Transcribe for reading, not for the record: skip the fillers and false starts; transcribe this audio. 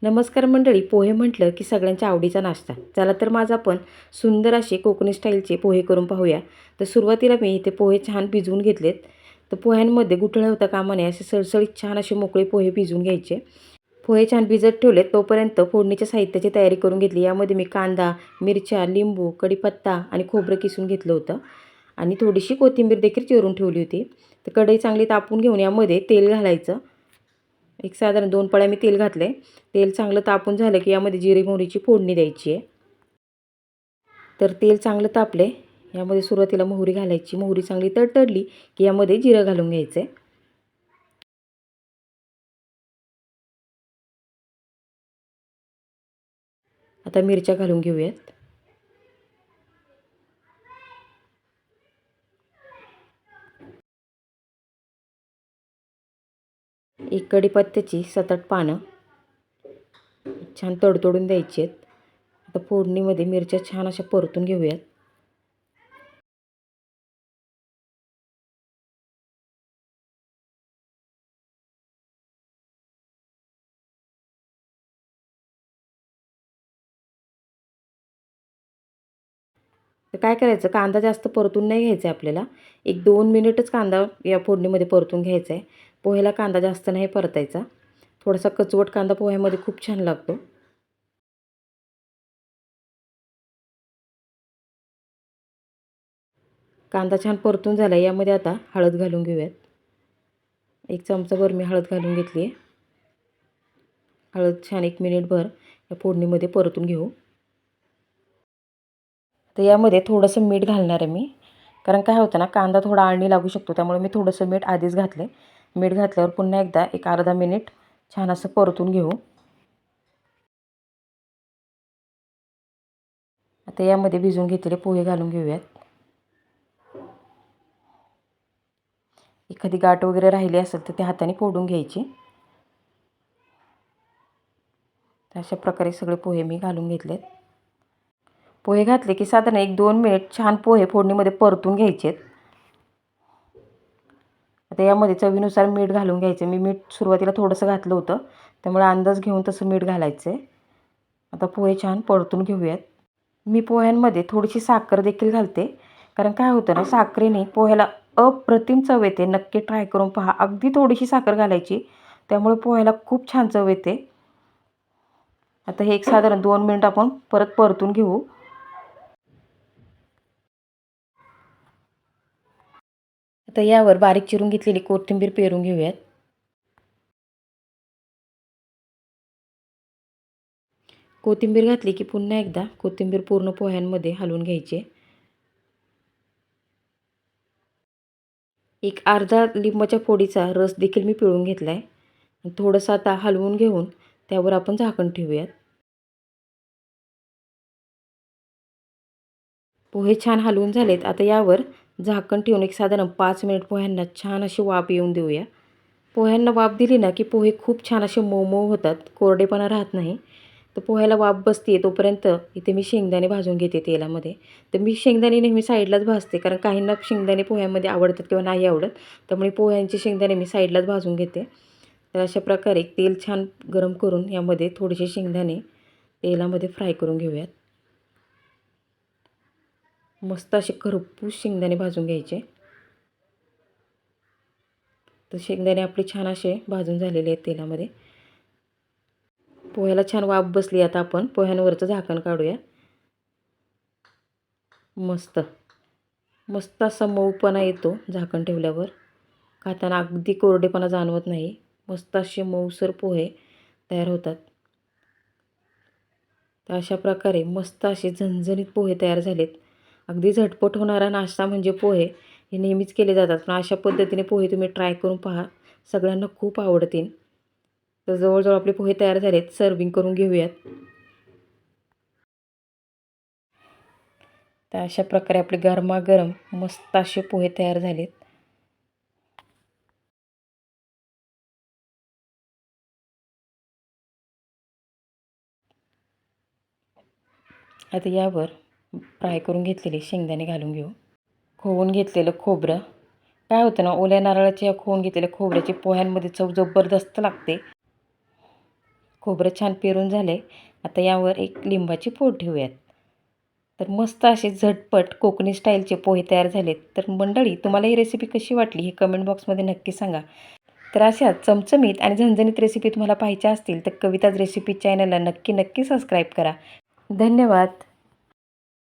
नमस्कार मंडळी. पोहे म्हटलं की सगळ्यांच्या आवडीचा नाश्ता. चला तर माझा आपण सुंदर असे कोकणी स्टाईलचे पोहे करून पाहूया. तर सुरुवातीला मी इथे पोहे छान भिजवून घेतलेत. तर पोह्यांमध्ये गुठळ्या होता कामा नये असे सळसळीत छान असे मोकळे पोहे भिजवून घ्यायचे. पोहे छान भिजत ठेवलेत तोपर्यंत फोडणीच्या साहित्याची तयारी करून घेतली. यामध्ये मी कांदा, मिरच्या, लिंबू, कढीपत्ता आणि खोबरं किसून घेतलं होतं आणि थोडीशी कोथिंबीर देखील चिरून ठेवली होती. तर कढई चांगली तापून घेऊन यामध्ये तेल घालायचं. एक साधारण 2 पळ्या मी तेल घातले. तेल चांगलं तापून झालं की यामध्ये जिरे मोहरीची फोडणी द्यायची आहे. तर तेल चांगलं तापले, यामध्ये सुरुवातीला मोहरी घालायची. मोहरी चांगली तडतडली की यामध्ये जिरं घालून घ्यायचं. आता मिरच्या घालून घेऊयात. एक कढीपत्त्याची 7-8 पानं छान तडतडून द्यायची आहेत. आता फोडणीमध्ये मिरच्या छान अशा परतून घेऊयात. तर काय करायचं, कांदा जास्त परतून नाही घ्यायचा आहे आपल्याला. 1-2 मिनिटच कांदा या फोडणीमध्ये परतून घ्यायचा आहे. पोह्याला कांदा जास्त नाही परतायचा. थोडासा कचवट कांदा पोह्यामध्ये खूप छान लागतो. कांदा छान परतून झाला. यामध्ये आता हळद घालून घेऊयात. 1 चमचाभर मी हळद घालून घेतली आहे. हळद छान 1 मिनिटभर या फोडणीमध्ये परतून घेऊ. तर यामध्ये थोडंसं मीठ घालणार आहे मी. कारण काय होतं ना, कांदा थोडा आळणी लागू शकतो, त्यामुळे मी थोडंसं मीठ आधीच घातलं. मीठ घातल्यावर पुन्हा एकदा एक अर्धा मिनिट छान असं परतून घेऊ. आता यामध्ये भिजवून घेतलेले पोहे घालून घेऊयात. एखादी गाठ वगैरे राहिली असेल तर ती हाताने फोडून घ्यायची. अशा प्रकारे सगळे पोहे मी घालून घेतलेत. पोहे घातले की साधारण 1-2 मिनिट छान पोहे फोडणीमध्ये परतून घ्यायचेत. आता यामध्ये चवीनुसार मीठ घालून घ्यायचं. मी मीठ सुरुवातीला थोडंसं घातलं होतं, त्यामुळे अंदाज घेऊन तसं मीठ घालायचं आहे. आता पोहे छान परतून घेऊयात. मी पोह्यांमध्ये थोडीशी साखर देखील घालते. कारण काय होतं ना, साखरेने पोह्याला अप्रतिम चव येते. नक्की ट्राय करून पहा. अगदी थोडीशी साखर घालायची, त्यामुळे पोह्याला खूप छान चव येते. आता हे एक साधारण 2 मिनिट आपण परत परतून घेऊ. आता यावर बारीक चिरून घेतलेली कोथिंबीर पेरून घेऊयात. कोथिंबीर घातली की पुन्हा एकदा कोथिंबीर पूर्ण पोह्यांमध्ये हलवून घ्यायची. एक अर्धा लिंबाच्या फोडीचा रस देखील मी पिळून घेतला आहे. थोडंसं आता हलवून घेऊन त्यावर आपण झाकण ठेवूयात. पोहे छान हलवून झालेत. आता यावर झाकण ठेवून एक साधारण 5 मिनिट पोह्यांना छान अशी वाफ येऊन देऊया. पोह्यांना वाफ दिली ना की पोहे खूप छान असे मऊ होतात, कोरडेपणा राहत नाही. तर पोह्याला वाफ बसते तोपर्यंत इथे मी शेंगदाणे भाजून घेते तेलामध्ये. तर मी शेंगदाणे नेहमी साईडलाच भाजते, कारण काहींना शेंगदाणे पोह्यामध्ये आवडतात किंवा नाही आवडत. त्यामुळे पोह्यांचे शेंगदाणे मी साईडलाच भाजून घेते. तर अशा प्रकारे तेल छान गरम करून यामध्ये थोडेसे शेंगदाणे तेलामध्ये फ्राय करून घेऊयात. मस्त असे खरपूस शेंगदाणे भाजून घ्यायचे. तर शेंगदाणे आपले छान असे भाजून झालेले आहेत तेलामध्ये. पोह्याला छान वाफ बसली. आता आपण पोह्यांवरचं झाकण काढूया. मस्त मस्त असा मऊपणा येतो झाकण ठेवल्यावर. खाताना अगदी कोरडेपणा जाणवत नाही. मस्त असे मऊसर पोहे तयार होतात. तर अशा प्रकारे मस्त असे झणझणीत पोहे तयार झालेत. अगदी झटपट होणारा नाश्ता म्हणजे पोहे हे नेहमीच केले जातात, पण अशा पद्धतीने पोहे तुम्ही ट्राय करून पहा. सगळ्यांना खूप आवडतील. तर जवळजवळ आपले पोहे तयार झालेत. सर्विंग करून घेऊयात. तर अशा प्रकारे आपले गरमागरम मस्त असे पोहे तयार झालेत. आता यावर फ्राय करून घेतलेले शेंगदाणे घालून घेऊ. खोवून घेतलेलं खोबरं. काय होतं ना, ओल्या नारळाच्या खोवून घेतलेल्या खोबऱ्याची पोह्यांमध्ये चव जबरदस्त लागते. खोबरं छान पेरून झाले. आता यावर एक लिंबाची फोड ठेवूयात. तर मस्त असे झटपट कोकणी स्टाईलचे पोहे तयार झालेत. तर मंडळी, तुम्हाला ही रेसिपी कशी वाटली हे कमेंट बॉक्समध्ये नक्की सांगा. तर अशा चमचमीत आणि झणझणीत रेसिपी तुम्हाला पाहायच्या असतील तर कविताज रेसिपी चॅनलला नक्की सबस्क्राईब करा. धन्यवाद.